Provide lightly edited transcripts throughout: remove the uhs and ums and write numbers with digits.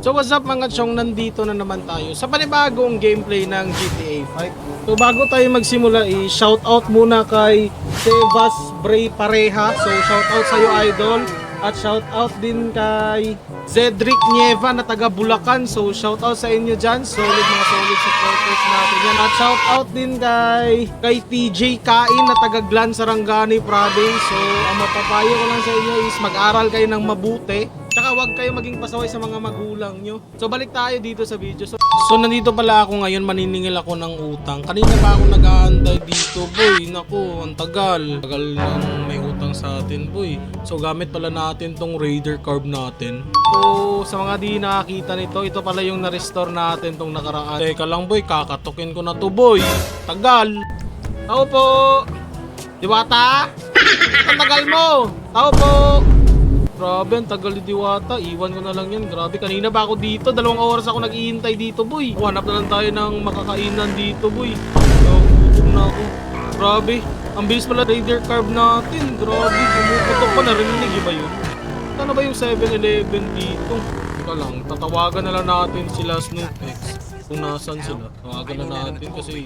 So what's up mga chong, nandito na naman tayo sa panibagong gameplay ng GTA 5. So bago tayo magsimula, i-shoutout muna kay Sebas Bray Pareha. So shoutout sa'yo idol. At shoutout din kay Zedric Nieva na taga Bulacan. So shoutout sa inyo dyan. Solid mga solid supporters natin yan. At shoutout din kay TJ Kain na taga Glan Sarangani Province. So ang mapapayo ko lang sa inyo is mag-aral kayo ng mabuti. Tsaka wag kayo maging pasaway sa mga magulang nyo. So balik tayo dito sa video. So nandito pala ako ngayon, maniningil ako ng utang. Kanina pa ako nag-aantay dito, boy. Naku, ang tagal. Tagal nang may utang sa atin, boy. So gamit pala natin tong Raider Carb natin. So sa mga di nakakita nito, ito pala yung na-restore natin tong nakaraan. Teka lang, boy, kakatukin ko na to, boy. Tagal. Tao po. Diwata? Ang tagal mo. Tao po. Grabe, ang tagal ni Diwata. Iwan ko na lang yan. Grabe, kanina pa ako dito. 2 oras ako nag-iintay dito, boy. Hanap na lang tayo ng makakainan dito, boy. Gutom na ako. Grabe, ang bilis pala Raider Carb natin. Grabe, pumuputok pa. Narinig ba yun? Ano ba yung 7-Eleven dito? Teka lang, tatawagan na lang natin sila Snoop X. Kung nasan sila. Tawagan na natin kasi... Uy.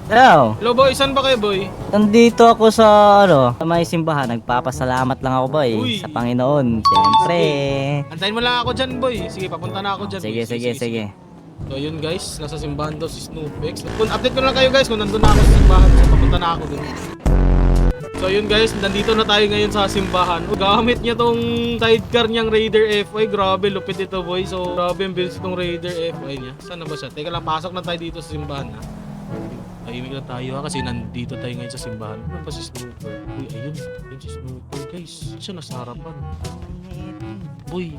Hello. Hello, boy. Saan ba kayo, boy? Nandito ako sa sa may simbahan. Nagpapasalamat lang ako, boy. Uy. Sa Panginoon. Siyempre. Antayin mo lang ako dyan, boy. Sige, papunta na ako dyan. Sige, boy. sige. So yun guys, nasa simbahan daw si Snoop X. Kung update ko na lang kayo guys kung nandun na ako sa simbahan. So papunta na ako dun. So yun guys, nandito na tayo ngayon sa simbahan. Gamit niya tong sidecar niyang Raider FY. Grabe, lupit ito, boy. So grabe ang build itong Raider FY niya. Saan na ba siya? Teka lang, pasok na tayo dito sa simbahan ha. Tahimik na tayo ha kasi nandito tayo ngayon sa simbahan. Ano ba si Snooper? Uy, ayun. Ayun si Snooper guys. Siya nasa harapan. Boy.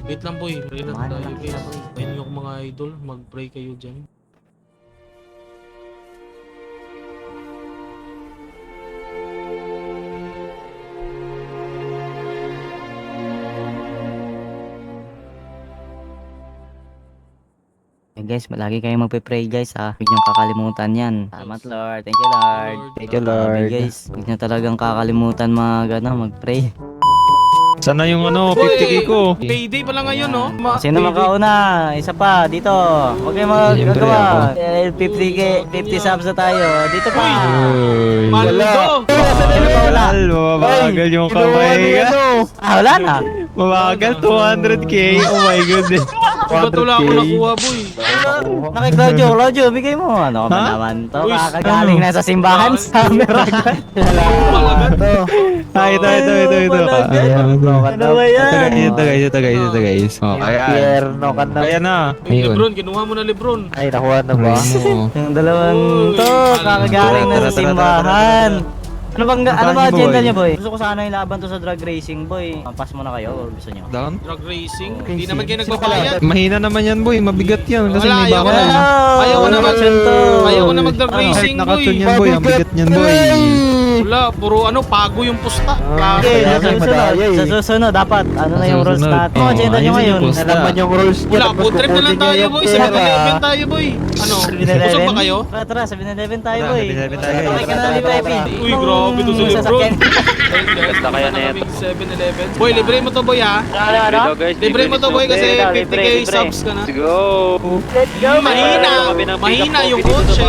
Wait lang boy. Pray lang tayo guys. Ayun yung mga idol. Mag-pray kayo dyan. Guys, lagi kayong magpe-pray guys ha. Huwag niyong kakalimutan yan. Salamat Lord. Thank you Lord. Thank you, Lord. Guys, huwag niyo talagang kakalimutan mag-pray. Sana yung 50k ko. Payday pala ngayon no? Sino makauna? Isa pa, dito. Huwag kayong Siyempre magagawa. 50k, 50 subs na tayo. Dito pa. Uy. Malo! Sino pa wala? Mabagal yung kamay. Wala na. Mabagal 200k. Oh my goodness. Ba't wala ako nakuha boy? Claudio, bigay mo. Ano ka ba naman to? Uy, Kakagaling na sa simbahan sa camera. Ito. Ano ba yan? Ito guys. Oh, Pierno ka na. Kaya na. Ay, Lebron, kinuha mo na Lebron. Ay, nakuha na ba? Yung dalawang Uy, to, kakagaling na sa simbahan. Ano ba agenda niyo, boy? Gusto ko sana yung laban to sa drag racing, boy. Pass mo na kayo or gusto niyo? Down? Drug racing? Hindi naman kayo nagbabayad. Mahina naman yan boy. Mabigat yan. Kasi Wala, may ayaw ko bakal. na. Ayaw ko na mag- Ayaw ko na mag-drug Kahit racing, boy. nakatun yan boy. Ang bigat yan boy. Wala, puro pago yung pusta. Okay, Kaya sa may susunod, madaya eh. sa susunod, dapat, ano na yung Sa rules susunod. natin? Ano agenda niyo ayun ngayon? yung post. Ano naman yung rules niya? Wala, tapos food trip na lang kukunin tayo, niya boy. yung 7-Eleven pera. tayo, boy. Ano? 7-Eleven? Busog ba kayo? Tara, 7-Eleven tayo, Tara, boy. 7-Eleven tayo. Okay ka na, di ba, Epi? Uy, grabe to si Lebron. Ganda kaya na yan. 7-Eleven. Boy, libre mo to, boy, ha? Ano? Libre mo to, boy, kasi 50k subs ka na. Let's go! Mahina yung kotse.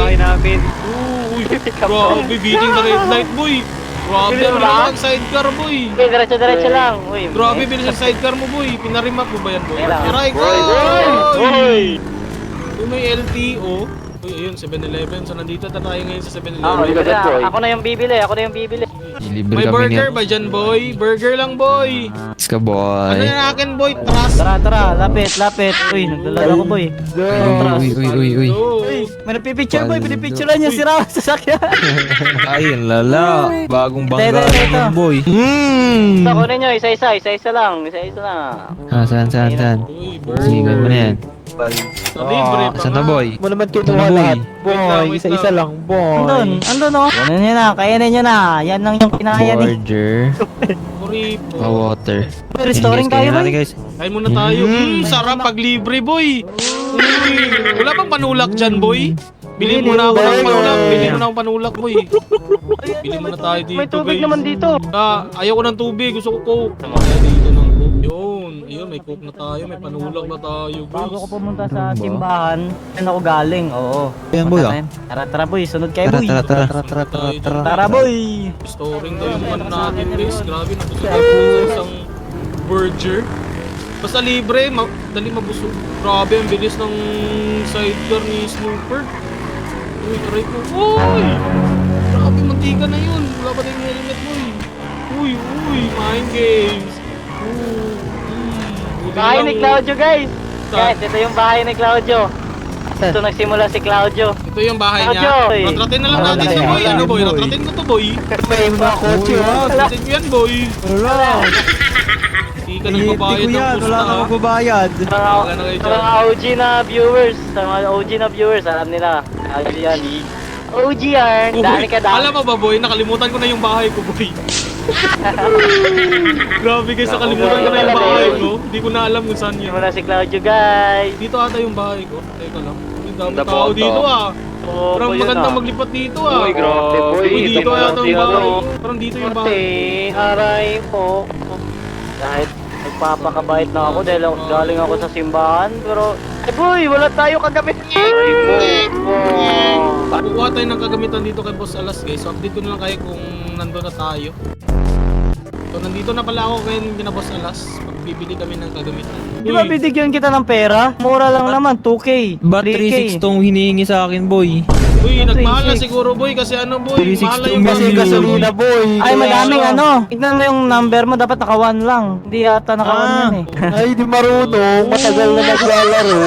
Uy, grabe, beating the red light, boy. Grabe, ang lang sidecar, boy. Okay, diretso lang. Uy, Grabe, bilis ang sidecar mo, boy. Pinarimap mo ba yan, boy? Kailangan. Aray ko! Uy! Uy, may LTO. Uy, ayun, 7-Eleven. So, nandito na tayo ngayon sa 7-Eleven. Ako na yung bibili, Libre May kami burger niyan. ba dyan, boy? Burger lang, boy. Let's go Ano boy. yan akin, boy? Trust. Tara, lapit. Uy, nagdala ako, boy. Uy. Uy. May napipicture, boy. Pinipicturean niya si Rawa sa sakyan. Ayun lala. Bagong bangga Ito. naman boy. Kunin nyo, isa-isa lang. Saan? Uy, Sigan mo na yan. Libre pa Saan na nga. boy? Mo naman Ano, kinuha boy? lahat. Wait lang, Boy, wait isa-isa lang. lang, boy. Andun, oh. Kunin nyo na, kayanin nyo na. Yan lang yung kinaya ni. Burger. Puripo. Water. Restoring tayo, Kaya natin boy. guys. Kain muna tayo. Sarap pag libre, boy. Uy, wala bang panulak dyan, boy? Bilhin mo na ako ng panulak. Bilhin mo na akong panulak, boy. Bilhin mo na tayo dito, guys. dito. Ayaw ko ng tubig. Gusto ko coke. Dito ng coke. Yung. coke na tayo, may panulang na tayo, boys. Bago ko pumunta sa Ano ba? simbahan, saan ako galing? Oo. Ayan, boy, Punta tayo. Tara boy, sunod kayo Tara, boy. tara, tara, tara, tara. Tara boy. Storing daw yung ano natin, guys. Grabe, nabusog ako sa isang burger. Basta libre, dali mabusog. Grabe, ang bilis ng sidecar ni Snooper. Uy, aray ko. Uy! Grabe, mantika na yun. Wala pa tayong helmet mo eh. Uy, mind games. Buti Bahay lang, ni Claudio guys. Saan? Guys, ito yung bahay ni Claudio. Ito nagsimula si Claudio. Ito yung bahay niya. Claudio! Ratratin na lang natin to, boy. Ano, boy? Ratratin ko to, boy. May mga kotse, ha? Ratratin ko yan, boy. Wala. Hindi ka nagbabayad ng Wala pusta, ka ha? magbabayad. Wala na kayo Sa dyan. mga OG na viewers, alam nila. OG yan. OG yan. Oh, Dami boy. ka dami. Alam mo ba, boy? Nakalimutan ko na yung bahay ko, boy. Grabe guys, nakalimutan ko na yung bahay ko. Hindi ko na alam kung saan yun. Simula si Claudio guys. Dito ata yung bahay ko. Teka lang. May dami Ganda tao po, dito, ah. Oh, Parang boy, yun, magandang ah. maglipat dito, ah. Uy, grabe, boy. Uy, dito Ito ata yung yung bahay. ano. Parang dito yung Ate, bahay. aray po. Kahit nagpapakabait na ako dahil galing ako sa simbahan. Pero, ay boy, wala tayo kagamit. Aray po. Kukuha tayo ng kagamitan dito kay Boss Alas, guys. So, update ko na lang kayo kung nandun na tayo. So, nandito na pala ako ngayon kina Boss Alas. Pagbibili kami ng kagamitan. Di ba binigyan kita ng pera? Mura lang naman, 2K. Ba't 3K. 3.6 tong hinihingi sa akin, boy? Uy, nagmahal na 36. siguro, boy. Kasi ano, boy? 36 Mahal na to yung million. gasolina, Gasolina, boy. Ay, madaming ano. Tignan mo yung number mo, dapat naka 1 lang. Hindi yata naka 1 yan eh. Ay, di marunong. Matagal na naglalaro.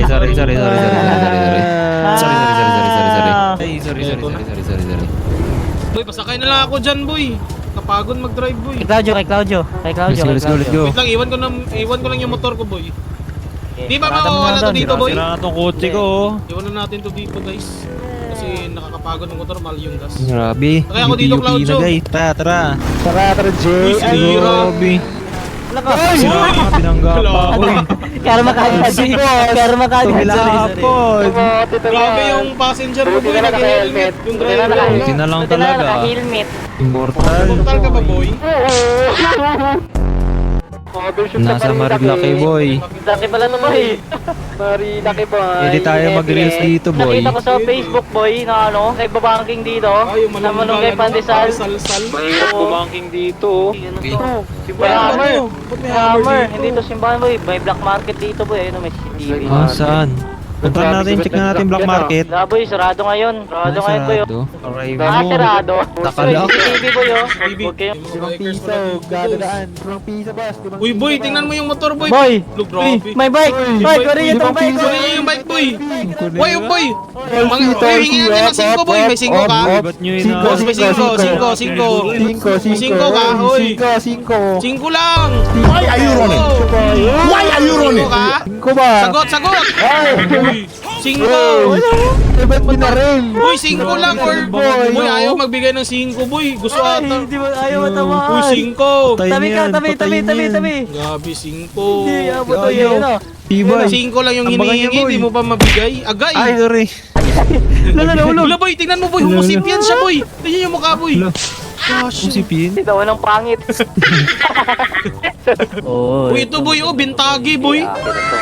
Sorry. Sorry. Boy, pasakay na lang ako dyan, boy. Kapagod mag-drive, boy. Kay Claudio. Let's go. Wait lang, iwan ko lang yung motor ko, boy. Di ba Tama mawawala to dito, boy? Sira na tong kotse ko, oh. Iwan na natin to dito, guys. Kasi nakakapagod ng motor, mahal yung gas. Grabe. Kaya ako dito, UP Claudio. na, guys. Tara. Tara, Jay. Uy, sinira. Grabe. Ay! Sira na, pinangga pa ako, eh. Karma kagad. Karma kagad. Pilapon. Grabe yung passenger ko, boy. Naka-helmet. Yung driver. Buti na lang talaga. Naka-helmet. Immortal. Pumuntal ka ba, boy? Nasa Marilaki, boy. Daki pala to boy. Marilaki ba? Pwede tayo mag-reels dito, boy. Nakita ko sa Facebook boy na ano, kay babanking dito. Ay, yung Na manong kay Pandesal. Pandesal. Sal-sal. Mahirap bumanking dito. Ano Okay. to? May Hammer. Ba't may Hammer. dito? Hindi to simbahan boy. May black market dito boy. Ayun may CCTV. Ah, saan? Punta natin, check na natin black market. Wala boy, sarado ngayon. Sarado ngayon boy. Sarado. Arrive Ah, mo. sarado. Nakalock. May CCTV boy oh. Baby. Huwag kayo. Yung mga Limang bikers piso, pala dito, gadadaan. Limang piso, boss. Uy, boy, tingnan mo yung motor, boy. Boy! Look, grabe. May bike! Boy, kunin niyo itong bike! Kunin niyo yung bike, boy. Boy, oh, boy. Tolsi, Uy, hingin natin ng 5, boy. May 5 ka. Ba't nyo Boss, may 5, 5. May 5 ka, hoy. 5. 5 lang. Why are you running? Why are you running? 5 ka? 5 ba? Sagot. Uy, 5. Eh, ba't binaril? Uy, 5 lang. Boy, ayaw magbigay ng 5, boy. Gusto Ay, ata. hindi mo ayaw Uy, matamaan. 5. Tabi ka, tabi. Grabe, 5. Hindi, abot to yun oh. Tibay. 5 lang yung Ang bagay niya, hinihingi, boy. di mo pa mabigay. Agay. Ay, sorry. Wala, boy, tingnan mo, boy. Humusip yan siya, boy. Tingnan yung mukha, boy. Gosh. Usipin. Ito, walang pangit. Oh, Uy, ito, boy, oh. Bintagi, boy.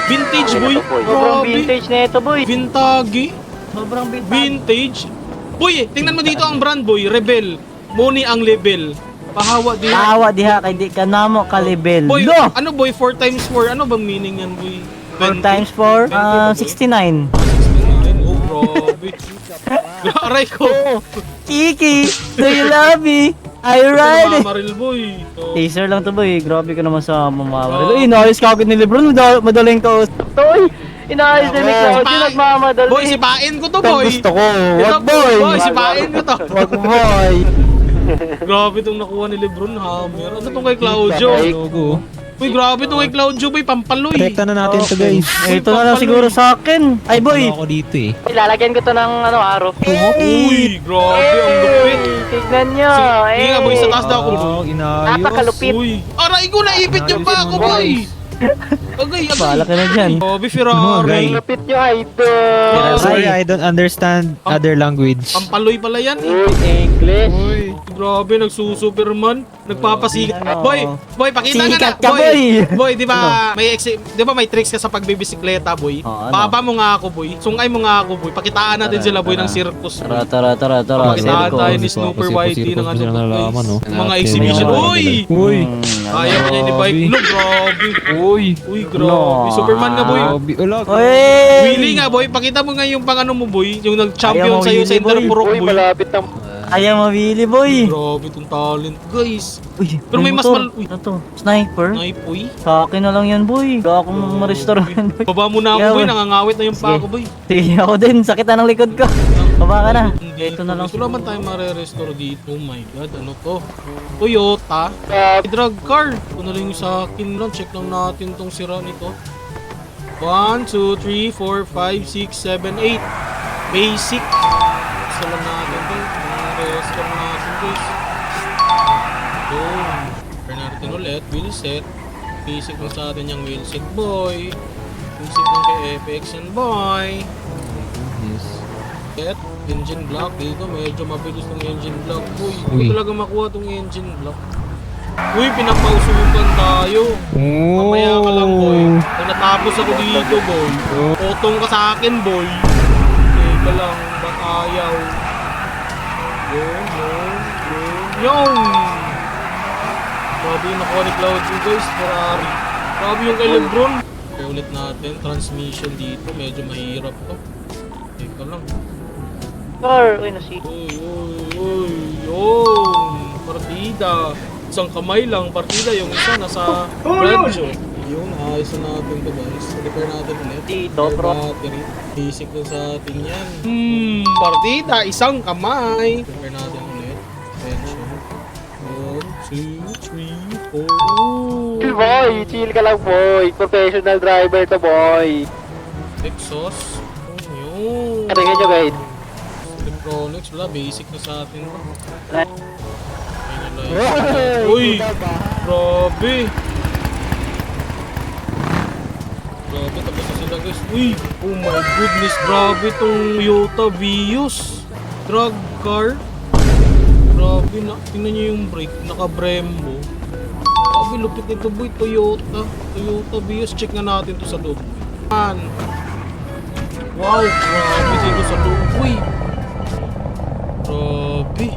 Vintage, boy. sobrang Grabe. vintage na ito, boy. Bintagi. Sobrang vintage. Vintage. Boy, tingnan mo dito ang brand, boy. Rebel. Money ang level. Pahawa din. Tawa diha kay di ka namo kalibel. Boy, No! ano, boy? 4 times 4. Ano bang meaning yan, boy? 4 times 4, 69. Oh, grabe. Aray ko. Kiki, do you love me? I ride it. Maril, boy. So, Taser lang to boy, grabe ka naman sa mamamaril. Uy, inaayos ka agad ni Lebron, madaling ka. Uy, inaayos din ni Claudio, Sipain. nagmamadali. Boy, sipain ko to, Ito boy. gusto ko. Ito, Wag, boy. Boy, sipain ko to. Wag, boy. Grabe itong nakuha ni Lebron, hammer. Ano itong kay Claudio? Logo. Uy, grabe itong kay Claudio, boy. Pampaloy. Rekta na natin to, guys. Ito na lang siguro sa akin. Ay boy, Wala ako dito, eh. ilalagyan ko to ng ano, araw. Uy, grabe, ang lupit. Tignan nyo. Sige nga, boy, sa taas daw ako. Oh, inayos. Napakalupit. Uy, aray ko, naipit yung pa ako, boy. Agay. Bahala ka na dyan. Bobby Ano, Ferrari. agay? Lapit nyo, idol. Sorry, I don't understand other language. Pampaloy pala yan. Uy, English. Uy, grabe, nagsusuperman. Nagpapasikat. Oo. Boy, pakita nga na. Sikat ka, boy. Boy, di ba may tricks ka sa pagbibisikleta, boy? Oo, ano? Baba mo nga ako, boy. Sungay mo nga ako, boy. Pakitaan natin sila, boy, ng circus. boy. Tara. Pakitaan tayo ni Circus. Snooper Circus, Whitey ng circus, ano, sila nalalaman, no? guys. Mga exhibition. Uy! Uy! Kaya mo niya ni bike. No, grabe. Uy! Uy, grabe. Superman nga, boy. Grabe, ulag. Oy! Willy nga, boy. Pakita mo nga yung pang ano mo, boy. Yung Ayaw nag-champion mo, sa'yo sa Willy, boy. Interpurok, Uy, boy. malapit na. Ayaw mabili, boy. Grabe itong talent, guys. Uy, Pero may mas motor. Uy. Ano to? Sniper? Naipoy. Sa akin na lang yan, boy. Gawa akong ma-restaurant, boy. Baba mo na ako, Yeah, boy. boy. Nangangawit na yung pa ako, boy. Sige, ako din. Sakit na ng likod ko. Baba ka na. Ito na lang. Wala man tayong mare-restore dito. Oh my god, ano to? Toyota. Drug car. Kung lang yung sa akin lang. Check lang natin tong sira nito. 1, 2, 3, 4, 5, 6, 7, 8. Basic. Gusto lang natin to. Mare-restore natin, guys. Boom. Turn natin ulit. Wheel set. Basic lang sa atin yung wheel set, boy. Basic lang kay FX and boy. Set. Engine block. Dito medyo mabilis ng engine block. Uy, Uy. hindi talaga makuha tong engine block. Uy, pinapausukan tayo. Mamaya ka lang, boy. Kung natapos ako dito, boy. Otong ka sa akin, boy. Teka lang, ba't ayaw? Yung! Grabe yung nakuha ni Claudio, guys. Ferrari. Grabe yung kay Lebron. Okay, ulit natin. Transmission dito. Medyo mahirap to. Teka lang. Car. Uy, nasi. Uy, yung partida. Isang kamay lang, partida. Yung isa nasa radyo. Yun, ayos na natin to, guys. Repair natin ulit. Dito, Repair bro. battery. Basic lang sa atin yan. Partida, isang kamay. Repair natin ulit. Tension. 1, 2, 3, 4. Chill, boy. Chill ka lang, boy. Professional driver to, boy. Exhaust. Yun. Tingnan nyo, guys. Electronics, wala. Basic na sa atin to. Wala. Uy! Grabe! Grabe, tapos na sila, guys. Uy! Oh my goodness, grabe tong Toyota Vios. Drag car. Grabe, tingnan nyo yung brake. Naka-Brembo. Grabe, lupit nito, boy. Toyota Vios. Check nga natin to sa loob. Man. Wow, grabe dito sa loob. Uy! Grabe.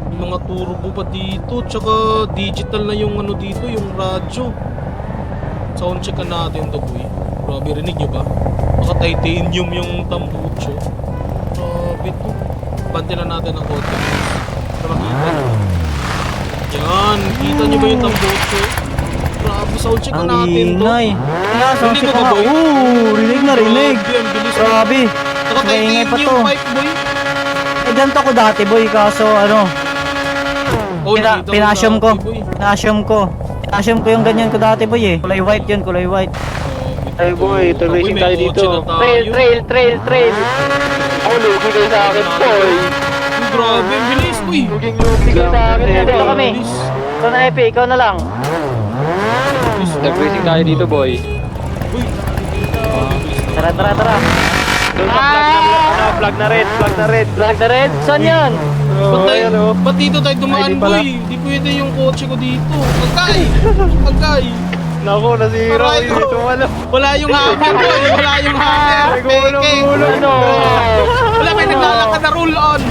Yung mga turbo pa dito, tsaka digital na yung ano dito, yung radyo. Sound check natin to, boy. Grabe, rinig nyo ba? Baka titanium yung tambucho. Grabe to. Bante na natin ang konti. Para makita. Yan, kita nyo ba yung tambucho? Grabe, sound check Ang natin to. ingay. Kaya, sound Rinig check mo ba, ka. boy? Rinig na rinig. Grabe, ang bilis. Grabe. Saka Maingay pa to. titanium pipe, boy. Eh, ganito ko dati, boy. Kaso, ano, Oh, nakita pinasyom ko. dati, boy. Pinasyom ko yung ganyan ko dati, boy, eh. Kulay white yun, kulay white. Ay, boy. Toyota, boy, Racing may tayo kotse dito. na tayo. Trail. Ako, lugi kayo sa akin, boy. Uy, grabe, ang bilis, boy. Lugi kayo sa akin, Dito boy. kami. Ikaw na, Epi. Ikaw na lang. Nag-racing tayo dito, boy. Uy, Tara. Flag na red. Black na red. Saan yan? ba't dito tayo dumaan, boy? Di pwede yung kotse ko dito. Agay! Naku, nasira Aray ko. dito. Wala yung hanger, boy. Wala yung hanger. Peke. Ano? Wala, may naglalakad na roll-on.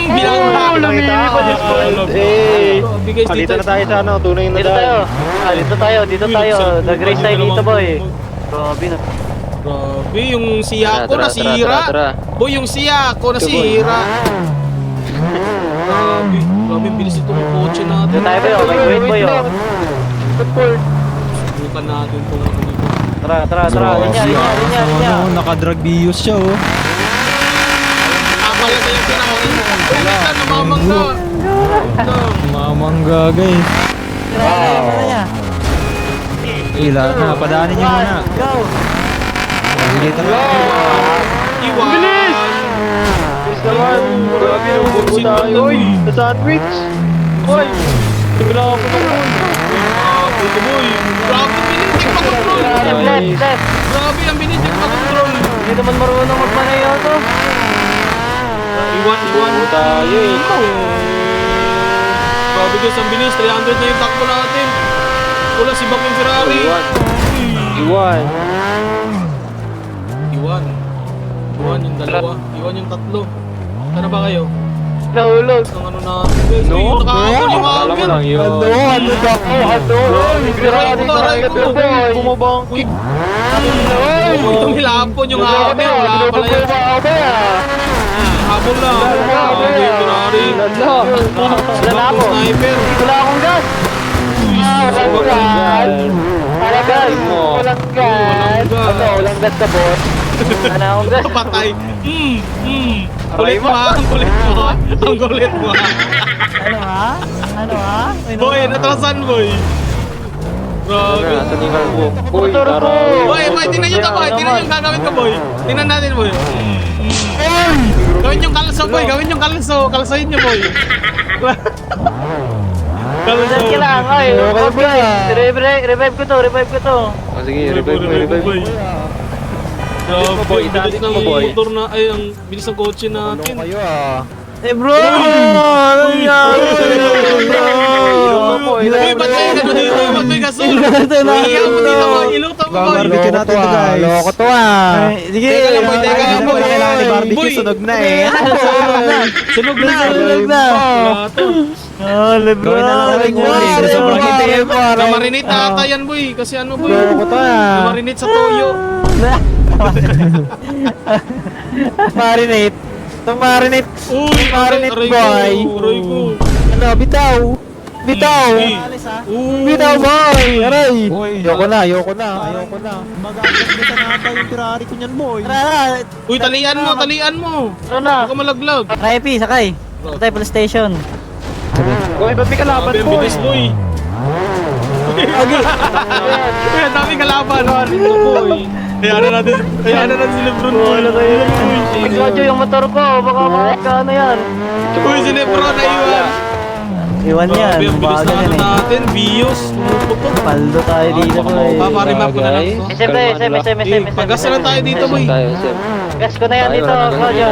Bilang Lumili pa dito. Eh. Bigay Dito na tayo sa ano, tunay na Dito tayo. daan. Dito tayo. Nag-race tayo dito, boy. Grabe na. Grabe, yung siya ko Tara. nasira. Boy, yung siya ko nasira. Grabe, ang bilis itong kotse natin. Dito tayo, boy. Wait, boy. Subukan natin itong ano dito. Tara. Linya. Naka-drug bios siya, oh. Kapal na yung pinakain mo. Wala, namamangga. Mamangga, guys. Tara. Ila na, padaanin niyo muna. Go. Sige, tara. Iwan. Bilis naman. Grabe, nabubo tayo. Uy, sa sandwich. Uy, bigla ako na po. Grabe, Ito boy. Grabe, binitik pa control. Left. Grabe, ang binitik pa control. Hindi naman marunong magmanayo to. Iwan. Tayo eh. Grabe guys, ang bilis. 300 na yung takbo natin. Wala si Bak yung Ferrari. Iwan. Iwan yung dalawa. Iwan yung tatlo. Ano ba kayo? Nahulog. Ang ano natin guys. Ay, yung nakakapon yung Alam mo hammer. lang yun. Ano ba ako? Aray ko. Bumabang. Uy, tumilapon yung hammer. Wala pala yun. Habol lang. Grabe yung Ferrari. Wala na ako. Sniper. Wala akong gas. Walang gas. Walang gas ka, boss. Wala akong gas. Patay. Kulit mo ha. Ang kulit mo ha. Ang kulit mo ha. Ano ha? Boy, natrasan boy. Grabe. Motor ko. Boy, tingnan nyo ka boy. Tingnan nyo yung gagawin ko boy. Tingnan natin boy. Gawin yung kalso boy. Gawin yung kalso. Kalsohin nyo boy. Kalso. Saan ka lang? Ay, okay. Revive ko to. Sige, revive. boy. Grabe, bilis ng motor na, ay, ang bilis ng kotse natin. Kayo ah. Bro! Ano yan? Uy, ba't may ano dito? Ba't may gasol? Iiyaw mo dito boy. Iluto mo boy. Barbecue natin to, guys. Loko to ah. Sige. Teka lang boy, teka lang boy. Kailangan ni barbecue, Boy. sunog na eh. Sunog na. Wala to. Gawin na lang natin uling. Sobrang itim. Namarinate na ata yan boy. Kasi ano boy? Loko to ah. Namarinate sa toyo. Marinate. Marinate. Uy, Marinate aray boy. ko, aray ko. Ano, bitaw. Bitaw. Uy. Bitaw boy. Aray. Boy. Ayoko na. Mag-aagad na ata yung Ferrari ko niyan, boy. Uy, talian mo. Ano na? Baka malaglag. Sakay, sakay. Sakay, police station. Boy, ba't may kalaban, Grabe, ang boy? bilis boy. Uy, ang dami kalaban. Ito boy. Kaya na natin si Lebron boy. Nagladyo yung motor ko. Baka makakano yan. Uy, si Lebron na iwan. Iwan yan. Grabe, ang bilis Bagal na yan ano eh. natin. Bios. Tumututok. Paldo tayo dito boy. Paparimap ko na lang. Siyempre. Pagas na lang tayo dito boy. Gas ko na yan dito, Claudio.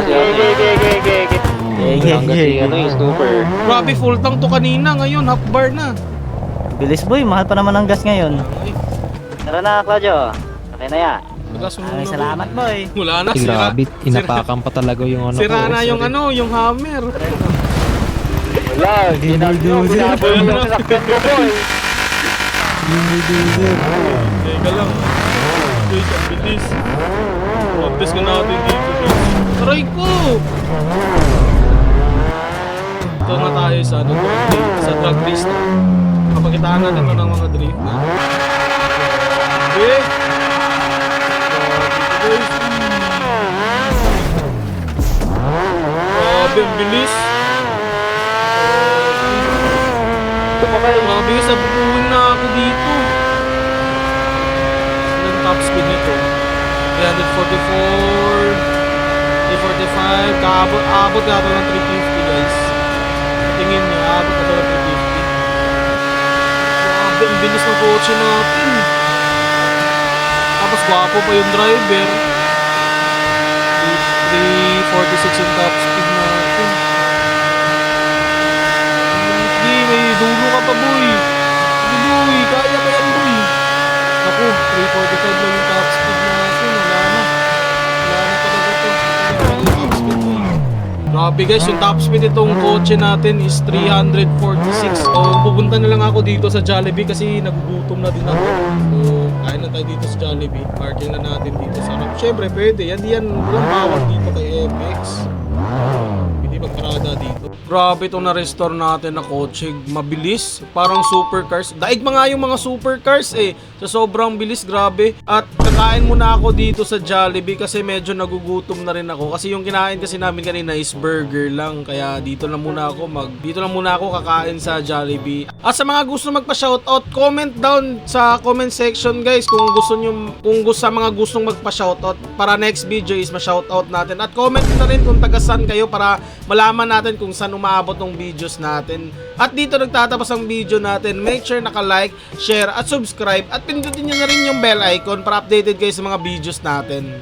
Grabe, full tank to kanina. Ngayon, half bar na. Bilis boy, mahal pa naman ang gas ngayon. Tara na, Claudio. Okay na yan. Pagas mo Ay, muna, salamat boy. boy. Wala na, sira. Grabe, inapakan pa talaga yung ano. Sira ko. na yung ano, yung hammer. Wala, ginagawa yung sasakyan ko, boy. Teka lang. Guys, ang bilis. Mabis ka natin dito, guys. Aray ko! Ito na tayo sa ano, sa drag race na. Kapakitaan natin ito ng mga drift na. Okay. Grabe, ang bilis. Grabe guys, napupuhin na ako dito. Ilang top speed nito? 344, 345, kaabot na ito ng 350 guys. Tingin niyo, aabot na ito ng 350. Grabe, ang bilis ng kotse natin. Tapos gwapo pa yung driver. 346 yung top speed natin. Hindi, may dulo ka pa boy. Hindi boy, kaya pa yan boy. Ako, 345 lang yung top speed natin. Wala na talaga to. Wala na yung top speed boy. Grabe guys, yung top speed itong kotse natin is 346. So, pupunta na lang ako dito sa Jollibee kasi nagugutom na din ako. So, kain na tayo dito sa Jollibee. Parking na natin dito sa harap. Siyempre, pwede. Yan, walang bawal dito kay FX. Hindi magparada dito. Grabe itong na-restore natin na kotse. Mabilis. Parang supercars. Daig mga yung mga supercars eh. Sa sobrang bilis, grabe. At kakain muna ako dito sa Jollibee kasi medyo nagugutom na rin ako. Kasi yung kinain kasi namin kanina is burger lang. Kaya dito na muna ako kakain sa Jollibee. At sa mga gusto magpa-shoutout, comment down sa comment section guys kung sa mga gustong magpa-shoutout para next video is ma-shoutout natin. At comment na rin kung taga saan kayo para malaman natin kung saan umaabot ng videos natin. At dito nagtatapos ang video natin. Make sure naka-like, share at subscribe at pindutin nyo na rin yung bell icon para updated kayo sa mga videos natin.